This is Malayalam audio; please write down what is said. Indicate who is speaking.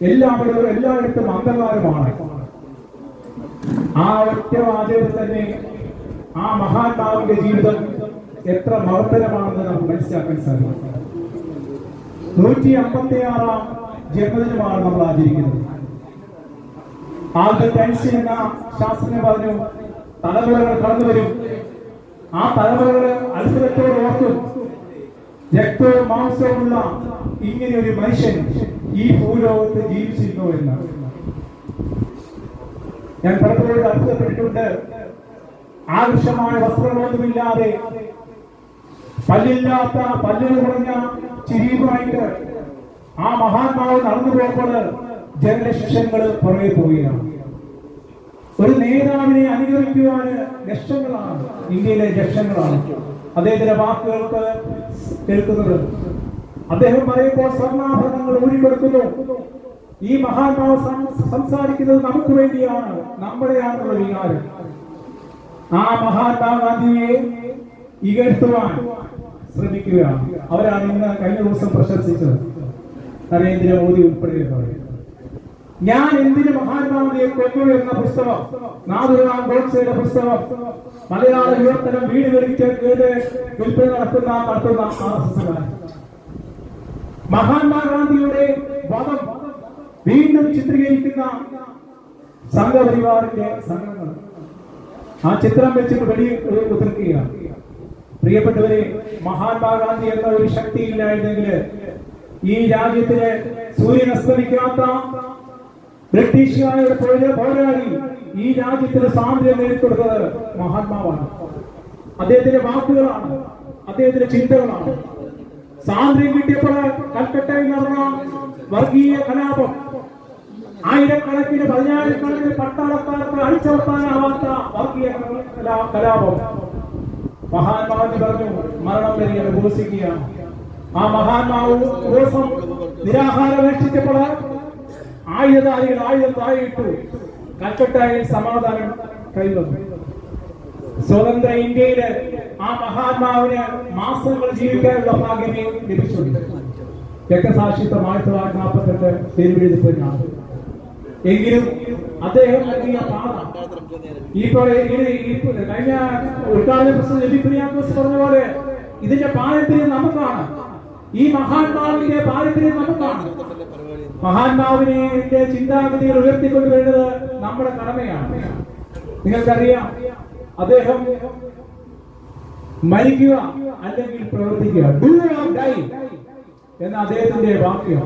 Speaker 1: എല്ലായിടത്തും അന്ധകാരമാണ്. ആ ഒറ്റ വാചകത്തിൽ തന്നെ ആ മഹാത്മാവിന്റെ ജീവിതം എത്ര മഹത്തരമാണെന്ന് നമുക്ക് മനസ്സിലാക്കാൻ സാധിക്കും. 156-ാം ജന്മദിനമാണ് നമ്മൾ ആചരിക്കുന്നത്. ആൽബർട്ട് ഐൻസ്റ്റീൻ എന്ന ശാസ്ത്രജ്ഞൻ പറഞ്ഞു, തലമുറകൾ കടന്നു വരും, ആ തലമുറകൾ അത്ഭുതത്തോട് ഓർക്കും, രക്തവും മാംസവുമുള്ള ഇങ്ങനെ ഒരു മനുഷ്യൻ ഈ ഭൂലോകത്ത് ജീവിച്ചിരുന്നു എന്ന്. ഞാൻ പലപ്പോഴും അത്ഭുതപ്പെട്ടിട്ടുണ്ട്. ആകർഷമായ വസ്ത്രങ്ങളൊന്നുമില്ലാതെ പല്ലില്ലാത്ത, പല്ലുകൾ കുറഞ്ഞ ചിരിയുമായിട്ട് ആ മഹാത്മാവ് നടന്നു പോകുമ്പോൾ ജനലക്ഷങ്ങൾ പുറകെ പോവുകയാണ്. ഒരു നേതാവിനെ അനുഗമിക്കുവാൻ ലക്ഷങ്ങളാണ്, ഇന്ത്യയിലെ ലക്ഷങ്ങളാണ് അദ്ദേഹത്തിന്റെ വാക്കുകൾക്ക് കേൾക്കുന്നത്. അദ്ദേഹം പറയുമ്പോൾ സ്വർണ്ണാഭരണങ്ങൾ ഊരിക്കൊടുക്കുന്നു. ഈ മഹാത്മാവ് സംസാരിക്കുന്നത് നമുക്ക് വേണ്ടിയാണ്, നമ്മുടെയാണെന്നുള്ള വികാരം. ആ മഹാത്മാഗാന്ധിയെ ഇകഴ്ത്തുവാൻ ശ്രമിക്കുകയാണ്. അവരാണ് ഇന്ന് കഴിഞ്ഞ ദിവസം പ്രശംസിച്ചത്, നരേന്ദ്രമോദി ഉൾപ്പെടെ പറയുന്നത്. ഞാൻ എന്തിന് മഹാത്മാവിനെ കൊന്നു എന്ന പുസ്തകം, നാഥുറാം ഗോഡ്സെയുടെ പുസ്തകം മലയാള വിവർത്തനം വീടുകളിൽ വിൽപ്പന നടത്തുന്ന മഹാത്മാഗാന്ധിയുടെ വധം വീണ്ടും ചിത്രീകരിക്കുന്ന സംഘപരിവാറിന്റെ സംഘങ്ങൾ ആ ചിത്രം വെച്ചിട്ട് വെടി ഉതിർക്കുകയാണ്. പ്രിയപ്പെട്ടവരെ, മഹാത്മാഗാന്ധി എന്ന ഒരു ശക്തിയില്ലായിരുന്നെങ്കിൽ ഈ രാജ്യത്തിലെ സൂര്യൻ അസ്തമിക്കാത്ത ബ്രിട്ടീഷുകാരുടെ പോരാടി ഈ രാജ്യത്തിന് സ്വാതന്ത്ര്യം നേടിക്കൊടുത്തത് മഹാത്മാവാണ്. അദ്ദേഹത്തിന്റെ വാക്കുകളാണ്, അദ്ദേഹത്തിന്റെ ചിന്തകളാണ്. സ്വാതന്ത്ര്യം കിട്ടിയപ്പോൾ കൽക്കട്ടയിൽ നടന്ന വർഗീയ കലാപം, ആയിരക്കണക്കിന് പതിനായിരക്കണക്കിന് പട്ടാളക്കാർക്ക് അഴിച്ചവർത്താനാവാത്ത വർഗീയ കലാപം. മഹാത്മാവിന് പറഞ്ഞു, മരണം വരെ ഉപവസിക്കുകയാണ്. ആ മഹാത്മാവ് ദിവസം നിരാഹാരം രക്ഷിച്ചപ്പോൾ ആയുധധാരികൾ ആയുധം താഴെയിട്ടു. കൽക്കട്ടയിൽ സമാധാനം കൈവന്നു. സ്വതന്ത്ര ഇന്ത്യയില് ആ മഹാത്മാവിന് മാസങ്ങൾ ജീവിക്കാനുള്ള ഭാഗ്യമേ ലഭിച്ചുണ്ട്. രക്തസാക്ഷിത്വം 1948 തിരുവനന്തപുരത്താണ്. എങ്കിലും അദ്ദേഹം നൽകിയ പാത ഇപ്പോൾ കഴിഞ്ഞ ഉദ്ഘാടന പ്രസിഡന്റ് എബി കുര്യാക്കോസ് പറഞ്ഞ പോലെ ഇതിന്റെ പാരമ്പര്യം നമുക്കാണ്. ഈ മഹാത്മാവിന്റെ പാരമ്പര്യം നമുക്കാണ്. മഹാത്മാവിനെ ചിന്താഗതികൾ ഉയർത്തിക്കൊണ്ടുവരുന്നത് നമ്മുടെ കടമയാണ്. നിങ്ങൾക്കറിയാം, അദ്ദേഹം മരിക്കുക അല്ലെങ്കിൽ പ്രവർത്തിക്കുക, ഡു ഓർ ഡൈ എന്ന അദ്ദേഹത്തിന്റെ വാക്യം.